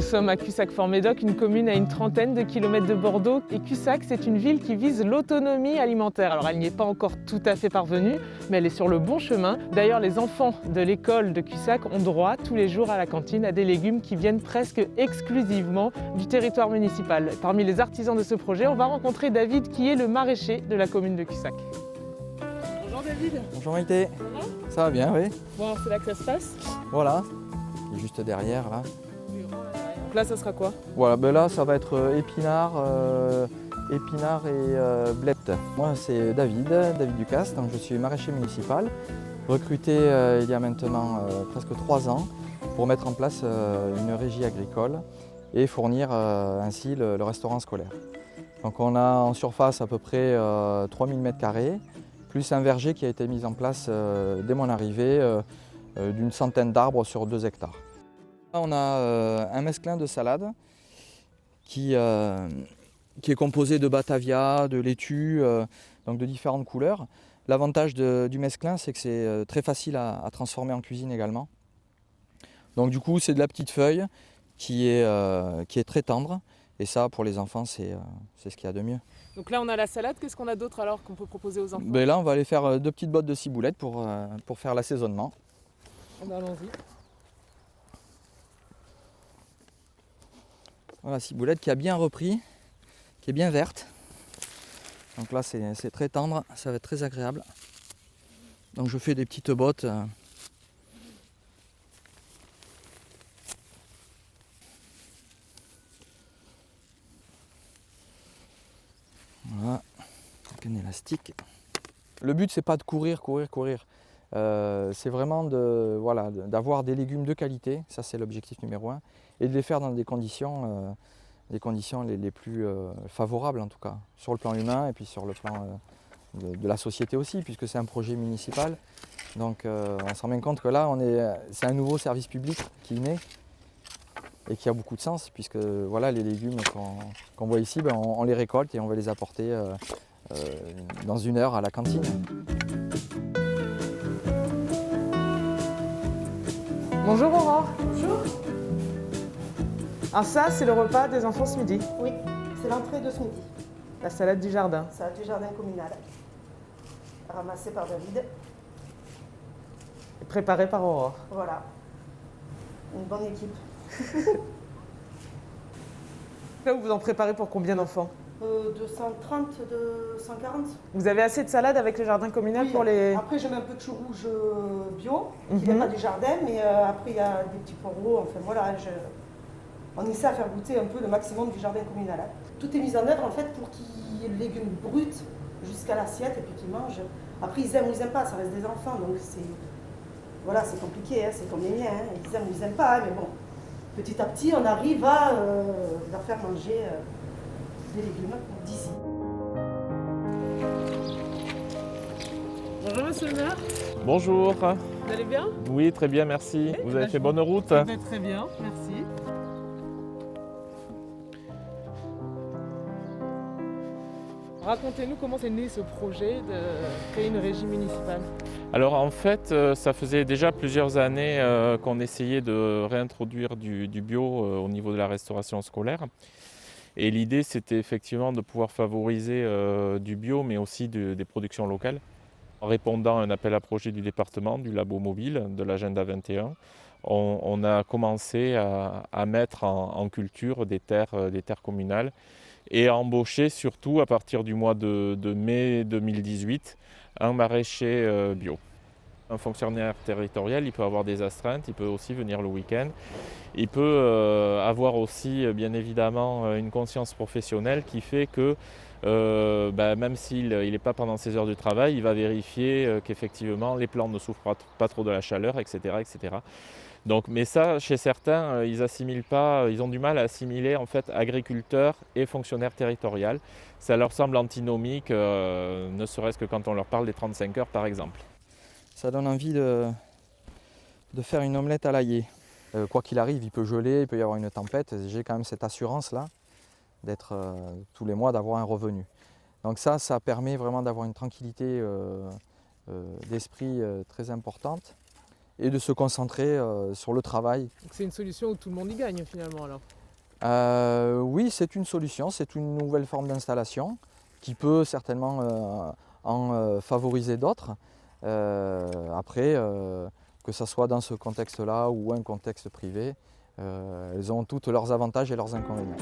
Nous sommes à Cussac-Fort-Médoc, une commune à une trentaine de kilomètres de Bordeaux. Et Cussac, c'est une ville qui vise l'autonomie alimentaire. Alors elle n'y est pas encore tout à fait parvenue, mais elle est sur le bon chemin. D'ailleurs, les enfants de l'école de Cussac ont droit tous les jours à la cantine à des légumes qui viennent presque exclusivement du territoire municipal. Parmi les artisans de ce projet, on va rencontrer David qui est le maraîcher de la commune de Cussac. Bonjour David. Bonjour Maïté. Ça va bien, oui. Bon, c'est là que ça se passe. Voilà, il est juste derrière là. Donc là, ça sera quoi? Voilà, ben là ça va être épinards et blettes. Moi c'est David Ducasse, donc je suis maraîcher municipal, recruté il y a maintenant presque 3 ans pour mettre en place une régie agricole et fournir ainsi le restaurant scolaire. Donc on a en surface à peu près 3000 m², plus un verger qui a été mis en place dès mon arrivée d'une centaine d'arbres sur 2 hectares. Là, on a un mesclin de salade qui est composé de batavia, de laitue, donc de différentes couleurs. L'avantage du mesclin, c'est que c'est très facile à transformer en cuisine également. Donc du coup, c'est de la petite feuille qui est très tendre. Et ça, pour les enfants, c'est ce qu'il y a de mieux. Donc là, on a la salade. Qu'est-ce qu'on a d'autre alors qu'on peut proposer aux enfants? Ben là, on va aller faire 2 petites bottes de ciboulette pour faire l'assaisonnement. Allons-y. Voilà, ciboulette qui a bien repris, qui est bien verte. Donc là, c'est très tendre, ça va être très agréable. Donc je fais des petites bottes. Voilà, avec un élastique. Le but, c'est pas de courir. C'est vraiment d'avoir des légumes de qualité, ça c'est l'objectif numéro 1, et de les faire dans des conditions les plus favorables en tout cas, sur le plan humain et puis sur le plan de la société aussi, puisque c'est un projet municipal. Donc on se rend bien compte que là, c'est un nouveau service public qui naît et qui a beaucoup de sens, puisque voilà, les légumes qu'on voit ici, ben, on les récolte et on va les apporter dans 1 heure à la cantine. Bonjour Aurore. Bonjour. Ah ça, c'est le repas des enfants ce midi. Oui, c'est l'entrée de ce midi. La salade du jardin. Salade du jardin communal, ramassée par David. Préparée par Aurore. Voilà, une bonne équipe. Là, vous en préparez pour combien d'enfants? 230, 240. Vous avez assez de salade avec le jardin communal Oui, pour les... Après, je mets un peu de chou rouge bio, qui n'est pas du jardin, mais après, il y a des petits poireaux. Enfin, voilà, on essaie à faire goûter un peu le maximum du jardin communal. Hein. Tout est mis en œuvre, en fait, pour qu'ils aient le légume brut jusqu'à l'assiette et puis qu'ils mangent. Après, ils aiment ou ils n'aiment pas, ça reste des enfants, donc voilà, c'est compliqué, hein, c'est comme les miens. Hein. Ils aiment ou ils n'aiment pas, hein, mais bon, petit à petit, on arrive à leur faire manger des légumes d'ici. Bonjour monsieur le maire. Bonjour. Vous allez bien? Oui, très bien, merci. Vous avez fait bonne route? Très bien, merci. Racontez-nous comment est né ce projet de créer une régie municipale. Alors en fait, ça faisait déjà plusieurs années qu'on essayait de réintroduire du bio au niveau de la restauration scolaire. Et l'idée, c'était effectivement de pouvoir favoriser du bio, mais aussi des productions locales. En répondant à un appel à projet du département, du labo mobile, de l'agenda 21, on a commencé à mettre en culture des terres communales et à embaucher surtout à partir du mois de mai 2018 un maraîcher bio. Un fonctionnaire territorial, il peut avoir des astreintes, il peut aussi venir le week-end. Il peut avoir aussi bien évidemment une conscience professionnelle qui fait que même s'il n'est pas pendant ses heures de travail, il va vérifier qu'effectivement les plantes ne souffrent pas trop de la chaleur, etc. etc. Donc, mais ça, chez certains, ils assimilent pas, ils ont du mal à assimiler en fait agriculteur et fonctionnaire territorial. Ça leur semble antinomique, ne serait-ce que quand on leur parle des 35 heures par exemple. Ça donne envie de faire une omelette à l'ail. Quoi qu'il arrive, il peut geler, il peut y avoir une tempête. J'ai quand même cette assurance-là d'être tous les mois, d'avoir un revenu. Donc ça permet vraiment d'avoir une tranquillité d'esprit très importante. et de se concentrer sur le travail. Donc c'est une solution où tout le monde y gagne finalement alors. Oui, c'est une solution, c'est une nouvelle forme d'installation qui peut certainement en favoriser d'autres. Après, que ce soit dans ce contexte-là ou un contexte privé, elles ont toutes leurs avantages et leurs inconvénients.